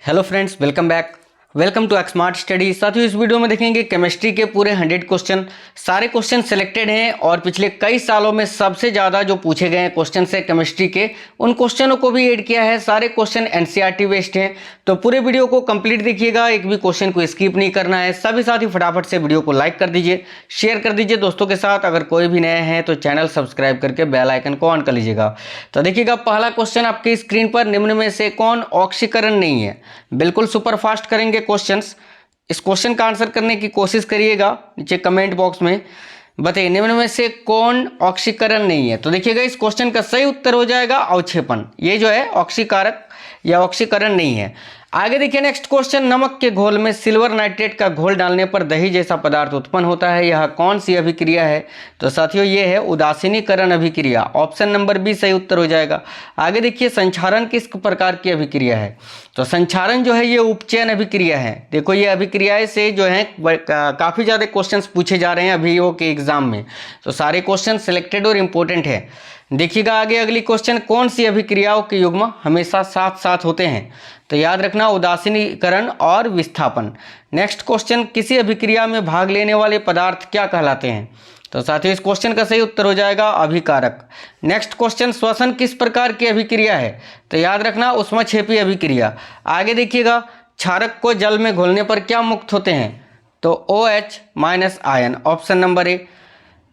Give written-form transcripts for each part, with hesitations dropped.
Hello friends, welcome to smart study. साथियों, इस video में देखेंगे केमिस्ट्री के पूरे 100 क्वेश्चन। सारे क्वेश्चन सिलेक्टेड हैं और पिछले कई सालों में सबसे ज़्यादा जो पूछे गए हैं क्वेश्चन है केमिस्ट्री के, उन क्वेश्चनों को भी ऐड किया है। सारे क्वेश्चन एनसीईआरटी बेस्ड हैं, तो पूरे वीडियो को कंप्लीट देखिएगा, एक भी क्वेश्चन को स्किप नहीं करना है। सभी साथी फटाफट से वीडियो को लाइक कर दीजिए, शेयर कर दीजिए दोस्तों के साथ। अगर कोई भी नए हैं तो चैनल सब्सक्राइब करके बेल आइकन को ऑन कर लीजिएगा। तो देखिएगा, पहला क्वेश्चन आपकी स्क्रीन पर, निम्न में से कौन ऑक्सीकरण नहीं है? बिल्कुल सुपर फास्ट करेंगे क्वेश्चंस। इस क्वेश्चन का आंसर करने की कोशिश करिएगा, नीचे कमेंट बॉक्स में बताइए निम्न में से कौन ऑक्सीकरण नहीं है। तो देखिएगा, इस क्वेश्चन का सही उत्तर हो जाएगा अवक्षेपण। ये जो है ऑक्सीकारक या ऑक्सीकरण नहीं है। आगे देखिए नेक्स्ट क्वेश्चन, नमक के घोल में सिल्वर नाइट्रेट का घोल डालने पर दही जैसा पदार्थ उत्पन्न होता है, यह कौन सी अभिक्रिया है? तो साथियों, ये है उदासीनीकरण अभिक्रिया। ऑप्शन नंबर बी सही उत्तर हो जाएगा। आगे देखिए, संक्षारण किस प्रकार की अभिक्रिया है? तो संक्षारण जो है ये उपचयन अभिक्रिया है। देखो, ये अभिक्रियाएं से जो है काफ़ी ज़्यादा क्वेश्चन पूछे जा रहे हैं अभी के एग्जाम में, तो सारे क्वेश्चन सिलेक्टेड और इम्पोर्टेंट है। देखिएगा आगे अगली क्वेश्चन, कौन सी अभिक्रियाओं के युग्म हमेशा साथ साथ होते हैं? तो याद रखना, उदासीनीकरण और विस्थापन। नेक्स्ट क्वेश्चन, किसी अभिक्रिया में भाग लेने वाले पदार्थ क्या कहलाते हैं? तो साथियों, इस क्वेश्चन का सही उत्तर हो जाएगा अभिकारक। नेक्स्ट क्वेश्चन, श्वसन किस प्रकार की अभिक्रिया है? तो याद रखना, ऊष्मक्षेपी अभिक्रिया। आगे देखिएगा, क्षारक को जल में घोलने पर क्या मुक्त होते हैं? तो OH- ion. Option number A.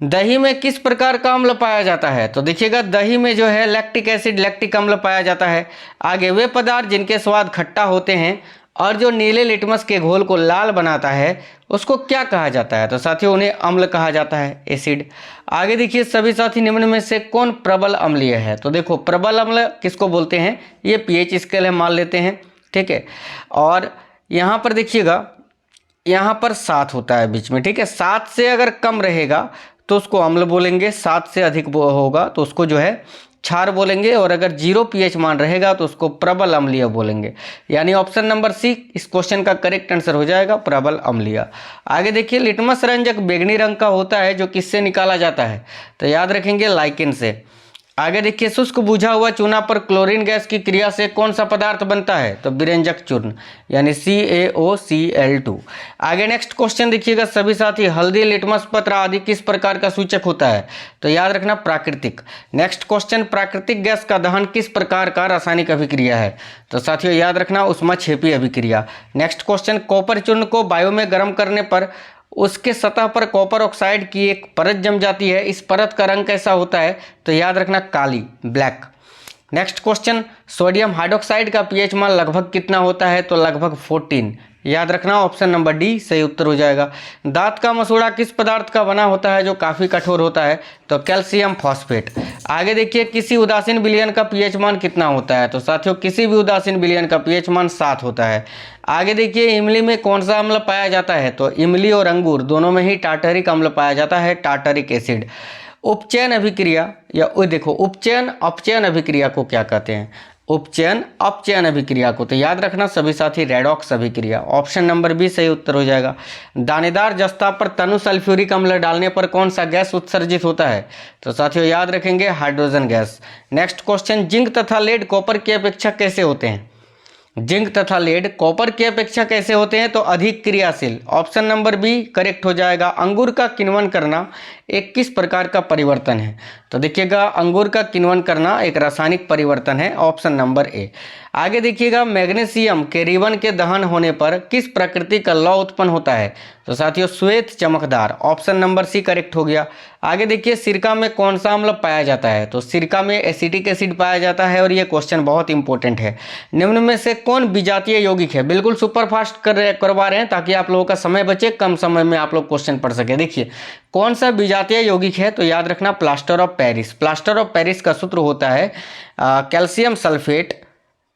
दही में किस प्रकार का अम्ल पाया जाता है? तो देखिएगा, दही में जो है लैक्टिक एसिड, लैक्टिक अम्ल पाया जाता है। आगे, वे पदार्थ जिनके स्वाद खट्टा होते हैं और जो नीले लिटमस के घोल को लाल बनाता है, उसको क्या कहा जाता है? तो साथियों, उन्हें अम्ल कहा जाता है, एसिड। आगे देखिए, सभी साथी निम्न में से कौन प्रबल अम्लीय है? तो देखो, प्रबल अम्ल किसको बोलते हैं? ये पीएच स्केल है, मान लेते हैं, ठीक है। और यहाँ पर देखिएगा, यहाँ पर 7 होता है बीच में, ठीक है। 7 से अगर कम रहेगा तो उसको अम्ल बोलेंगे, 7 से अधिक होगा तो उसको जो है क्षार बोलेंगे, और अगर 0 pH मान रहेगा तो उसको प्रबल अम्लीय बोलेंगे। यानी ऑप्शन नंबर सी इस क्वेश्चन का करेक्ट आंसर हो जाएगा, प्रबल अम्लीय। आगे देखिए, लिटमस रंजक बैंगनी रंग का होता है, जो किससे निकाला जाता है? तो याद रखेंगे, लाइकेन से। आगे देखिए, शुष्क बुझा हुआ चूना पर क्लोरीन गैस की क्रिया से कौन सा पदार्थ बनता है? तो विरंजक चूर्ण, यानी CaOCl2। आगे नेक्स्ट क्वेश्चन देखिएगा सभी साथी, हल्दी, लिटमस पत्र आदि किस प्रकार का सूचक होता है? तो याद रखना, प्राकृतिक। नेक्स्ट क्वेश्चन, प्राकृतिक गैस का दहन किस प्रकार का रासायनिक अभिक्रिया है? तो साथियों, याद रखना, ऊष्मक्षेपी अभिक्रिया। नेक्स्ट क्वेश्चन, कॉपर चूर्ण को वायु में गर्म करने पर उसके सतह पर कॉपर ऑक्साइड की एक परत जम जाती है, इस परत का रंग कैसा होता है? तो याद रखना, काली, black. Next question, sodium hydroxide का पीएच मान लगभग कितना होता है? तो लगभग 14। याद रखना, ऑप्शन नंबर डी सही उत्तर हो जाएगा। दांत का मसूड़ा किस पदार्थ का बना होता है जो काफ़ी कठोर होता है? तो कैल्शियम फॉस्फेट। आगे देखिए, किसी उदासीन विलयन का पीएच मान कितना होता है? तो साथियों, किसी भी उदासीन विलयन का पीएच मान 7 होता है। आगे देखिए, इमली में कौन सा अम्ल पाया जाता है? तो इमली और अंगूर दोनों में ही टार्टरिक अम्ल पाया जाता है, टार्टरिक एसिड। उपचयन अभिक्रिया या देखो, उपचयन अपचयन अभिक्रिया को क्या कहते हैं? उपचयन अपचयन अभिक्रिया को। तो याद रखना सभी साथी, रेडॉक्स अभिक्रिया। ऑप्शन नंबर बी सही उत्तर हो जाएगा। दानेदार जस्ता पर तनु सल्फ्यूरिक अम्ल डालने पर कौन सा गैस उत्सर्जित होता है? तो साथियों, याद रखेंगे, hydrogen gas. Next question, zinc तथा लेड कॉपर की अपेक्षा कैसे होते हैं? जिंक तथा लेड कॉपर की अपेक्षा कैसे होते हैं? तो अधिक क्रियाशील। ऑप्शन नंबर बी करेक्ट हो जाएगा। अंगूर का किण्वन करना एक किस प्रकार का परिवर्तन है? तो देखिएगा, अंगूर का किण्वन करना एक रासायनिक परिवर्तन है, ऑप्शन नंबर ए। आगे देखिएगा, मैग्नीशियम के रिबन के दहन होने पर किस प्रकृति का लौह उत्पन्न होता है? तो साथियों, श्वेत चमकदार। ऑप्शन नंबर सी करेक्ट हो गया। आगे देखिए, सिरका में कौन सा अम्ल पाया जाता है? तो सिरका में एसिटिक एसिड पाया जाता है, और ये क्वेश्चन बहुत इंपॉर्टेंट है। निम्न में से कौन विजातीय यौगिक है? बिल्कुल सुपर फास्ट करवा रहे हैं ताकि आप लोगों का समय बचे, कम समय में आप लोग क्वेश्चन पढ़ सके। देखिए, कौन सा विजातीय यौगिक है? तो याद रखना, plaster of Paris. Plaster of Paris का सूत्र होता है calcium sulphate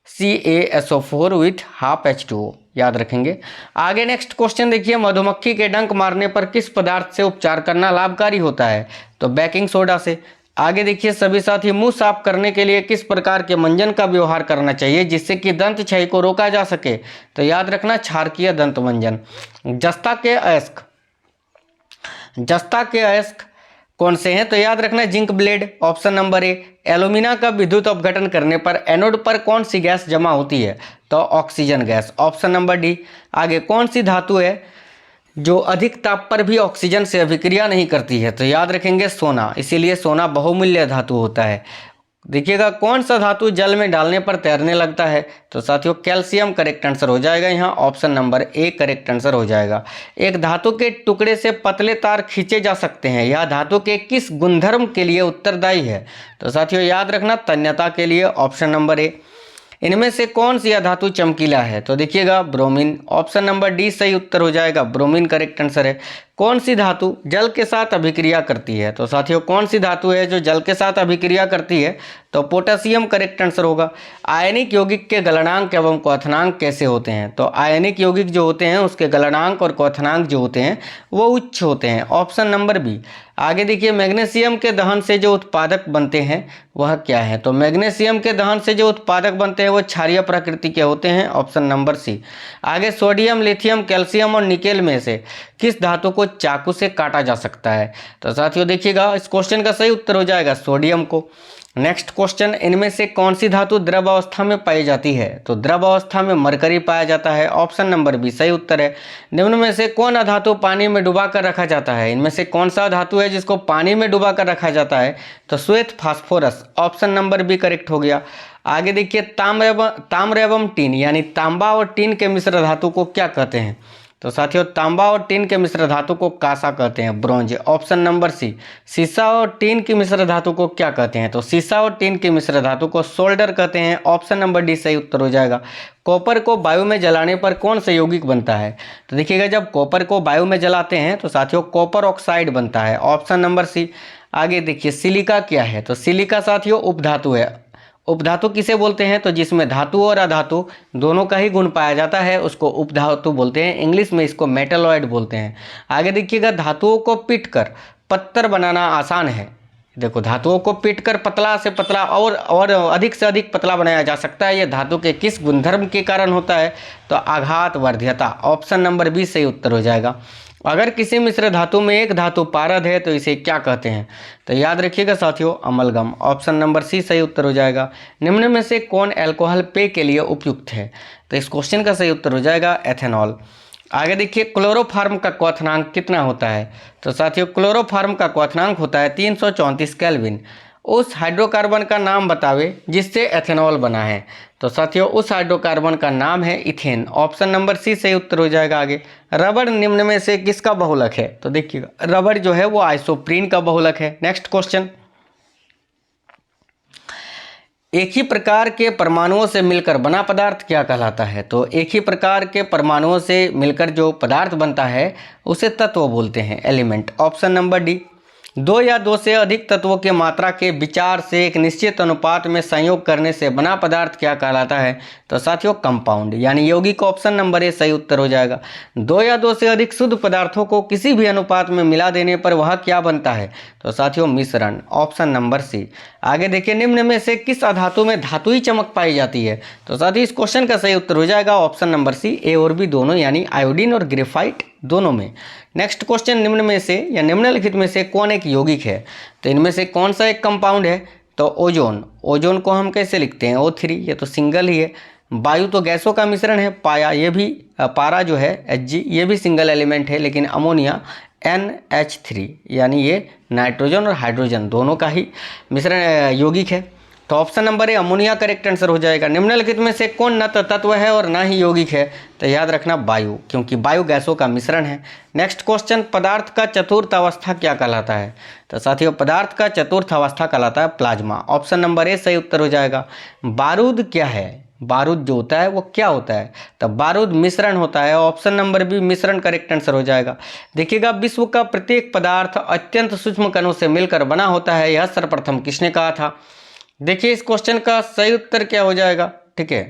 CaSO4 with half H2O। याद रखेंगे। आगे नेक्स्ट क्वेश्चन देखिए, मधुमक्खी के डंक मारने पर किस पदार्थ से उपचार करना लाभकारी होता है? तो बेकिंग सोडा से। आगे देखिए सभी साथी, मुंह साफ करने के लिए किस प्रकार के मंजन का व्यवहार करना चाहिए जिससे कि दंत क्षय को रोका जा सके? तो याद रखना, क्षारकीय दंत मंजन। जस्ता के अयस्क कौन से हैं? तो याद रखना zinc blende option number A. Alumina का विद्युत अपघटन करने पर एनोड पर कौन सी गैस जमा होती है? तो oxygen gas option number D. आगे कौन सी धातु है जो अधिक ताप पर भी ऑक्सीजन से अभिक्रिया नहीं करती है? तो याद रखेंगे सोना, इसीलिए सोना बहुमूल्य धातु होता है। देखिएगा कौन सा धातु जल में डालने पर तैरने लगता है? तो साथियों कैल्शियम करेक्ट आंसर हो जाएगा, यहाँ option number A correct answer हो जाएगा। एक धातु के टुकड़े से पतले तार खींचे जा सकते हैं, यह धातु के किस गुणधर्म के लिए उत्तरदायी है? तो साथियों याद रखना तन्यता के लिए, ऑप्शन नंबर ए। इनमें से कौन सी धातु चमकीला है? तो देखिएगा ब्रोमीन, ऑप्शन नंबर डी सही उत्तर हो जाएगा, ब्रोमीन करेक्ट आंसर है। कौन सी धातु जल के साथ अभिक्रिया करती है? तो साथियों कौन सी धातु है जो जल के साथ अभिक्रिया करती है? तो पोटेशियम करेक्ट आंसर होगा। आयनिक यौगिक के गलनांक एवं क्वथनांक कैसे होते हैं? तो आयनिक यौगिक जो होते हैं उसके गलनांक और क्वथनांक जो होते हैं वो उच्च होते हैं, ऑप्शन नंबर बी। आगे देखिए मैग्नीशियम के दहन से जो उत्पादक बनते हैं वह क्या है? तो मैग्नीशियम के दहन से जो उत्पादक बनते हैं वो क्षारीय प्रकृति के होते हैं, ऑप्शन नंबर सी। आगे सोडियम, लिथियम, कैल्शियम और निकेल में से किस धातु को चाकू से काटा जा सकता है? तो साथियों देखिएगा इस क्वेश्चन का सही उत्तर हो जाएगा सोडियम को। नेक्स्ट क्वेश्चन, इनमें से कौन सी धातु द्रव अवस्था में पाई जाती है? तो द्रव अवस्था में मरकरी पाया जाता है, ऑप्शन नंबर बी सही उत्तर है। निम्न में से कौन धातु पानी में डुबा कर रखा जाता है? इनमें से कौन सा धातु है जिसको पानी में डुबा कर रखा जाता है? तो श्वेत phosphorus, option number B correct हो गया। आगे देखिए ताम्र एवं टीन यानी तांबा और टीन के मिश्र धातु को क्या कहते हैं? तो साथियों तांबा और टीन के मिश्र धातु को कांसा कहते हैं, ब्रोंज, ऑप्शन नंबर सी। सीसा और टीन की मिश्र धातु को क्या कहते हैं? तो सीसा और टीन की मिश्र धातु को सोल्डर कहते हैं, ऑप्शन नंबर डी सही उत्तर हो जाएगा। कॉपर को वायु में जलाने पर कौन सा यौगिक बनता है? तो देखिएगा जब कॉपर को वायु में जलाते हैं तो साथियों कॉपर ऑक्साइड बनता है, ऑप्शन नंबर सी। आगे देखिए सिलिका क्या है? तो सिलिका साथियों उपधातु है। उपधातु किसे बोलते हैं? तो जिसमें धातु और अधातु दोनों का ही गुण पाया जाता है उसको उपधातु बोलते हैं, इंग्लिश में इसको मेटलॉइड बोलते हैं। आगे देखिएगा धातुओं को पीटकर पत्थर बनाना आसान है। देखो धातुओं को पीटकर पतला से पतला और अधिक से अधिक पतला बनाया जा सकता है, यह धातु के किस गुणधर्म के कारण होता है? तो आघात वर्ध्यता, ऑप्शन नंबर बी सही उत्तर हो जाएगा। अगर किसी मिश्र धातु में एक धातु पारद है तो इसे क्या कहते हैं? तो याद रखिएगा साथियों अमलगम, ऑप्शन नंबर सी सही उत्तर हो जाएगा। निम्न में से कौन अल्कोहल पेय के लिए उपयुक्त है? तो इस क्वेश्चन का सही उत्तर हो जाएगा एथेनॉल। आगे देखिए क्लोरोफॉर्म का क्वथनांक कितना होता है? तो साथियों क्लोरोफॉर्म का क्वथनांक होता है 334 केल्विन। उस हाइड्रोकार्बन का नाम बतावे जिससे एथेनॉल बना है? तो साथियों उस हाइड्रोकार्बन का नाम है इथेन, ऑप्शन नंबर सी सही उत्तर हो जाएगा। आगे रबड़ निम्न में से किसका बहुलक है? तो देखिएगा रबड़ जो है वो आइसोप्रीन का बहुलक है। नेक्स्ट क्वेश्चन, एक ही प्रकार के परमाणुओं से मिलकर बना पदार्थ क्या कहलाता है? तो एक ही प्रकार के परमाणुओं से मिलकर जो पदार्थ बनता है उसे तत्व बोलते हैं, एलिमेंट, ऑप्शन नंबर डी। दो या दो से अधिक तत्वों के मात्रा के विचार से एक निश्चित अनुपात में संयोग करने से बना पदार्थ क्या कहलाता है? तो साथियों कंपाउंड यानी यौगिक, ऑप्शन नंबर ए सही उत्तर हो जाएगा। दो या दो से अधिक शुद्ध पदार्थों को किसी भी अनुपात में मिला देने पर वह क्या बनता है? तो साथियों मिश्रण, ऑप्शन नंबर सी। आगे देखिए निम्न में से किस अधातु में धातुई चमक पाई जाती है? तो साथियों इस क्वेश्चन का सही उत्तर हो जाएगा ऑप्शन नंबर सी, ए और बी दोनों यानी आयोडीन और ग्रेफाइट दोनों में। नेक्स्ट क्वेश्चन, निम्न में से या निम्नलिखित में से कौन एक यौगिक है? तो इनमें से कौन सा एक कंपाउंड है? तो ओजोन। ओजोन को हम कैसे लिखते हैं? O3, ये तो सिंगल ही है। वायु तो गैसों का मिश्रण है, पाया ये भी, पारा जो है Hg ये भी सिंगल एलिमेंट है, लेकिन अमोनिया NH3 यानी ये नाइट्रोजन और हाइड्रोजन दोनों का ही मिश्रण यौगिक है। तो option number A ammonia correct answer हो जाएगा। निम्नलिखित में से कौन न तो तत्व है और ना ही यौगिक है? तो याद रखना वायु, क्योंकि वायु गैसों का मिश्रण है। नेक्स्ट क्वेश्चन, पदार्थ का चतुर्थ अवस्था क्या कहलाता है? तो साथियों पदार्थ का चतुर्थ अवस्था कहलाता है प्लाज्मा, ऑप्शन नंबर ए सही उत्तर हो जाएगा। बारूद क्या है? बारूद जो होता है वो क्या होता है? तो बारूद मिश्रण होता है, ऑप्शन नंबर बी मिश्रण करेक्ट आंसर हो जाएगा। देखिएगा विश्व का प्रत्येक पदार्थ अत्यंत सूक्ष्म कणों से मिलकर बना होता है, यह सर्वप्रथम किसने कहा था? देखिए इस क्वेश्चन का सही उत्तर क्या हो जाएगा, ठीक है।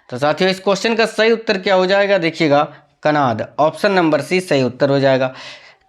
तो साथियों इस क्वेश्चन का सही उत्तर क्या हो जाएगा? देखिएगा कनाद, ऑप्शन नंबर सी सही उत्तर हो जाएगा।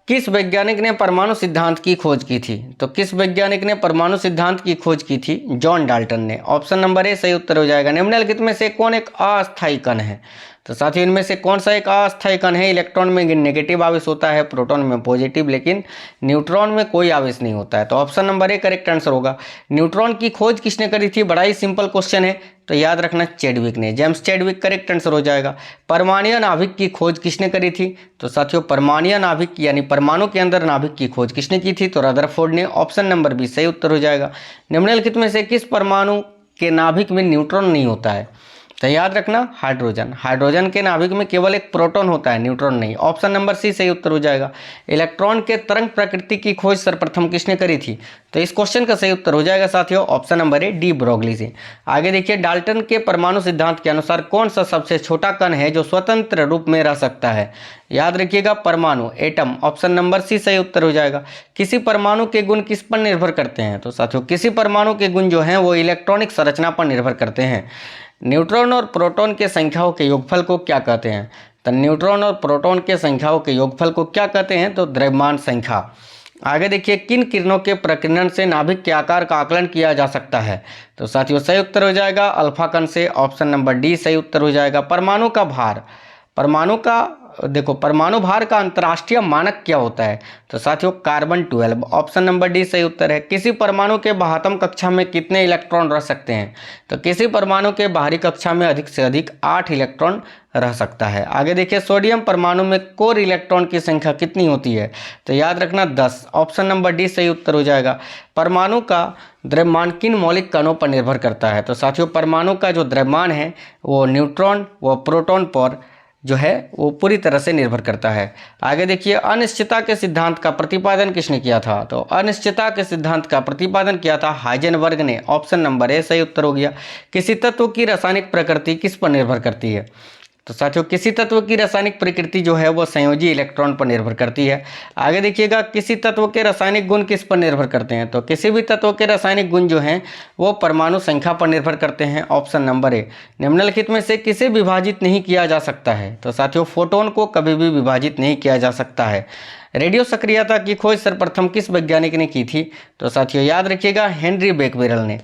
किस वैज्ञानिक ने परमाणु सिद्धांत की खोज की थी? तो किस वैज्ञानिक ने परमाणु सिद्धांत की खोज की थी? जॉन डाल्टन ने, ऑप्शन नंबर ए सही उत्तर हो जाएगा। निम्नलिखित में से कौन एक अस्थायी कण है? तो साथियों इनमें से कौन सा एक अस्थायी कण है? इलेक्ट्रॉन में नेगेटिव आवेश होता है, प्रोटॉन में पॉजिटिव, लेकिन न्यूट्रॉन में कोई आवेश नहीं होता है। तो option number A correct answer होगा। न्यूट्रॉन की खोज किसने करी थी? बड़ा ही सिंपल क्वेश्चन है, तो याद रखना चैडविक ने, जेम्स चैडविक करेक्ट आंसर हो जाएगा। परमाणु नाभिक की खोज किसने करी थी? तो साथियों परमाणु नाभिक यानी परमाणु के अंदर नाभिक की खोज किसने की थी? तो रदरफोर्ड ने। ऑप्शन नंबर बी सही उत्तर हो जाएगा। निम्नलिखित में से किस परमाणु के नाभिक में न्यूट्रॉन नहीं होता है? तो याद रखना हाइड्रोजन। हाइड्रोजन के नाभिक में केवल एक प्रोटॉन होता है, न्यूट्रॉन नहीं। ऑप्शन नंबर सी सही उत्तर हो जाएगा। इलेक्ट्रॉन के तरंग प्रकृति की खोज सर्वप्रथम किसने करी थी? तो इस क्वेश्चन का सही उत्तर हो जाएगा साथियों option number A de Broglie से। आगे देखिए, डाल्टन के परमाणु सिद्धांत के अनुसार कौन सा सबसे छोटा कण है जो स्वतंत्र रूप में रह सकता है? याद रखिएगा परमाणु, एटम। ऑप्शन नंबर सी सही उत्तर हो जाएगा। किसी परमाणु के गुण किस पर निर्भर करते हैं? तो साथियों किसी परमाणु के गुण जो हैं वो इलेक्ट्रॉनिक संरचना पर निर्भर करते हैं। न्यूट्रॉन और प्रोटॉन के संख्याओं के योगफल को क्या कहते हैं? तो न्यूट्रॉन और प्रोटॉन के संख्याओं के योगफल को क्या कहते हैं? तो द्रव्यमान संख्या। आगे देखिए, किन किरणों के प्रकीर्णन से नाभिक के आकार का आकलन किया जा सकता है? तो साथियों सही उत्तर हो जाएगा अल्फा कण से। ऑप्शन नंबर डी सही उत्तर हो जाएगा। परमाणु का भार, परमाणु भार का अंतर्राष्ट्रीय मानक क्या होता है? तो साथियों कार्बन 12। ऑप्शन नंबर डी सही उत्तर है। किसी परमाणु के बाह्यतम कक्षा में कितने इलेक्ट्रॉन रह सकते हैं? तो किसी परमाणु के बाहरी कक्षा में अधिक से अधिक 8 इलेक्ट्रॉन रह सकता है। आगे देखिए, सोडियम परमाणु में कोर इलेक्ट्रॉन की संख्या कितनी होती है? तो याद रखना 10। ऑप्शन नंबर डी सही उत्तर हो जाएगा। परमाणु का द्रव्यमान किन मौलिक कणों पर निर्भर करता है? तो साथियों परमाणु का जो द्रव्यमान है वो न्यूट्रॉन व प्रोटॉन पर जो है वो पूरी तरह से निर्भर करता है। आगे देखिए, अनिश्चितता के सिद्धांत का प्रतिपादन किसने किया था? तो अनिश्चितता के सिद्धांत का प्रतिपादन किया था हाइजेनबर्ग ने। ऑप्शन नंबर ए सही उत्तर हो गया। किसी तत्व की रासायनिक प्रकृति किस पर निर्भर करती है? तो साथियों किसी तत्व की रासायनिक प्रकृति जो है वो संयोजी इलेक्ट्रॉन पर निर्भर करती है। आगे देखिएगा, किसी तत्व के रासायनिक गुण किस पर निर्भर करते हैं? तो किसी भी तत्व के रासायनिक गुण जो हैं वो परमाणु संख्या पर निर्भर करते हैं। Option number A. निम्नलिखित में से किसे विभाजित नहीं किया जा सकता है? तो साथियों फोटोन को कभी भी विभाजित नहीं किया जा सकता है। रेडियो सक्रियता की खोज सर्वप्रथम किस वैज्ञानिक ने की थी? तो साथियों याद रखिएगा हेनरी बेकवेरेल ने।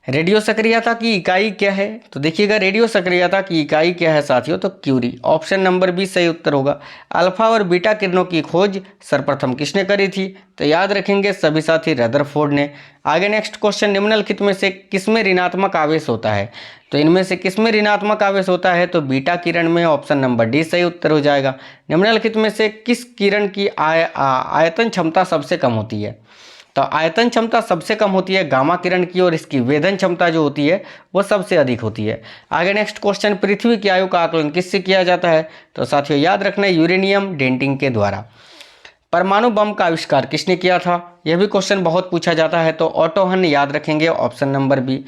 रेडियो सक्रियता की इकाई क्या है? तो देखिएगा रेडियो सक्रियता की इकाई क्या है साथियों? तो क्यूरी। ऑप्शन नंबर बी सही उत्तर होगा। अल्फा और बीटा किरणों की खोज सर्वप्रथम किसने करी थी? तो याद रखेंगे सभी साथी रदरफोर्ड ने। आगे नेक्स्ट क्वेश्चन, निम्नलिखित में से किसमें ऋणात्मक आवेश होता है? तो इनमें से किसमें ऋणात्मक आवेश होता है? तो बीटा किरण में। ऑप्शन नंबर डी सही उत्तर हो जाएगा। निम्नलिखित में से किस किरण की आयतन क्षमता सबसे कम होती है? तो आयतन क्षमता सबसे कम होती है गामा किरण की, और इसकी वेधन क्षमता जो होती है वो सबसे अधिक होती है। आगे नेक्स्ट क्वेश्चन, पृथ्वी की आयु का आकलन किससे किया जाता है? तो साथियों याद रखना यूरेनियम डेटिंग के द्वारा। परमाणु बम का आविष्कार किसने किया था? यह भी क्वेश्चन बहुत पूछा जाता है। तो ऑटो हन याद रखेंगे। Option number B.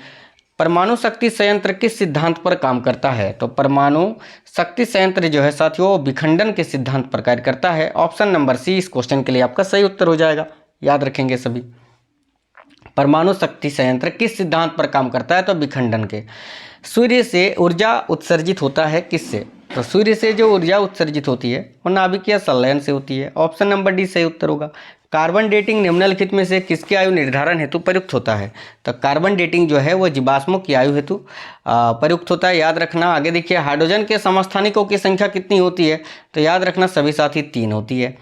परमाणु शक्ति संयंत्र किस सिद्धांत पर काम करता है? तो परमाणु शक्ति संयंत्र जो है साथियों विखंडन के सिद्धांत पर कार्य करता है। ऑप्शन नंबर सी इस क्वेश्चन के लिए आपका सही उत्तर हो जाएगा। याद रखेंगे सभी। परमाणु शक्ति संयंत्र किस सिद्धांत पर काम करता है? तो विखंडन के। सूर्य से ऊर्जा उत्सर्जित होता है किससे? तो सूर्य से जो ऊर्जा उत्सर्जित होती है वो नाभिकीय संलयन से होती है। ऑप्शन नंबर डी सही उत्तर होगा। कार्बन डेटिंग निम्नलिखित में से किसकी आयु निर्धारण हेतु प्रयुक्त होता है? तो कार्बन डेटिंग जो है वो जीवाश्मों की आयु हेतु प्रयुक्त होता है। याद रखना। आगे देखिए, हाइड्रोजन के समस्थानिकों की संख्या कितनी होती है? तो याद रखना सभी साथी 3 होती है।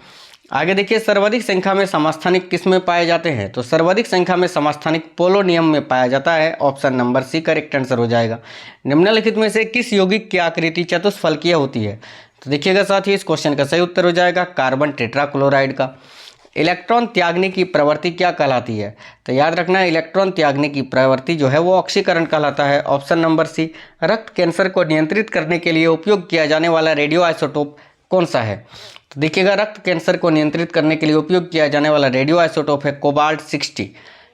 आगे देखिए, सर्वाधिक संख्या में समस्थानिक किस में पाए जाते हैं? तो सर्वाधिक संख्या में समस्थानिक पोलोनियम में पाया जाता है। Option number C correct answer हो जाएगा। निम्नलिखित में से किस यौगिक की आकृति चतुष्फलकीय होती है? तो देखिएगा साथियों इस क्वेश्चन का सही उत्तर हो जाएगा कार्बन टेट्राक्लोराइड का। इलेक्ट्रॉन त्यागने की प्रवृत्ति क्या कहलाती है? तो याद रखना इलेक्ट्रॉन त्यागने की प्रवृत्ति जो है वो ऑक्सीकरण कहलाता है। Option number C. रक्त कैंसर को नियंत्रित करने के लिए उपयोग किया जाने वाला रेडियो आइसोटोप कौन सा है? तो देखिएगा रक्त कैंसर को नियंत्रित करने के लिए उपयोग किया जाने वाला रेडियो आइसोटोप है कोबाल्ट 60।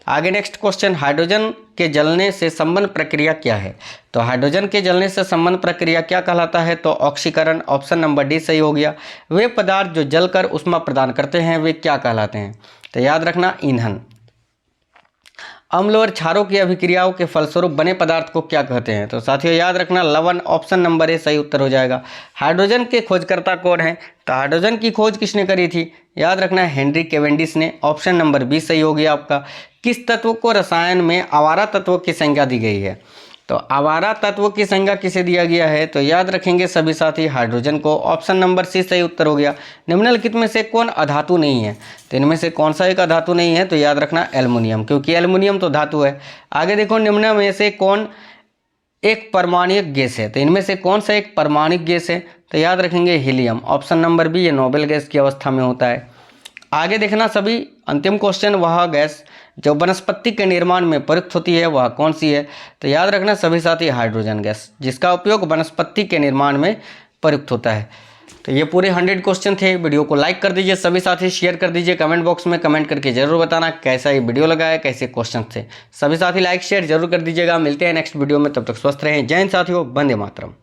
आगे नेक्स्ट क्वेश्चन, हाइड्रोजन के जलने से संबंध प्रक्रिया क्या है? तो हाइड्रोजन के जलने से संबंध प्रक्रिया क्या कहलाता है? तो ऑक्सीकरण। ऑप्शन नंबर डी सही हो गया। वे पदार्थ जो जलकर ऊष्मा प्रदान करते हैं वे क्या कहलाते हैं? तो याद रखना ईंधन। अम्ल और क्षारों की अभिक्रियाओं के फलस्वरूप बने पदार्थ को क्या कहते हैं? तो साथियों याद रखना लवण। ऑप्शन नंबर ए सही उत्तर हो जाएगा। हाइड्रोजन के खोजकर्ता कौन है? तो हाइड्रोजन की खोज किसने करी थी? याद रखना हेनरी कैवेंडिश ने। ऑप्शन नंबर बी सही हो गया आपका। किस तत्व को रसायन में आवारा तत्वों की संज्ञा दी गई है? तो आवारा तत्व की संज्ञा किसे दिया गया है? तो याद रखेंगे सभी साथी हाइड्रोजन को। ऑप्शन नंबर सी सही उत्तर हो गया। निम्नलिखित में से कौन अधातु नहीं है? तो इनमें से कौन सा एक अधातु नहीं है? तो याद रखना एल्युमिनियम, क्योंकि एल्युमिनियम तो धातु है। आगे देखो, निम्न में से कौन एक परमाणुक गैस है? तो इनमें से कौन सा एक परमाणुक गैस है? तो याद रखेंगे हीलियम। ऑप्शन नंबर बी, ये नोबेल गैस की अवस्था में होता है। आगे देखना सभी, अंतिम क्वेश्चन, वह गैस जो वनस्पति के निर्माण में प्रयुक्त होती है वह कौन सी है? तो याद रखना सभी साथी हाइड्रोजन गैस, जिसका उपयोग वनस्पति के निर्माण में प्रयुक्त होता है। तो ये पूरे 100 क्वेश्चन थे। वीडियो को लाइक कर दीजिए, सभी साथी शेयर कर दीजिए, कमेंट बॉक्स में कमेंट करके जरूर बताना कैसा ये वीडियो लगा है, कैसे क्वेश्चन थे। सभी साथी लाइक शेयर जरूर कर दीजिएगा। मिलते हैं नेक्स्ट वीडियो में, तब तक स्वस्थ रहें। जय हिंद साथियों, वंदे मातरम।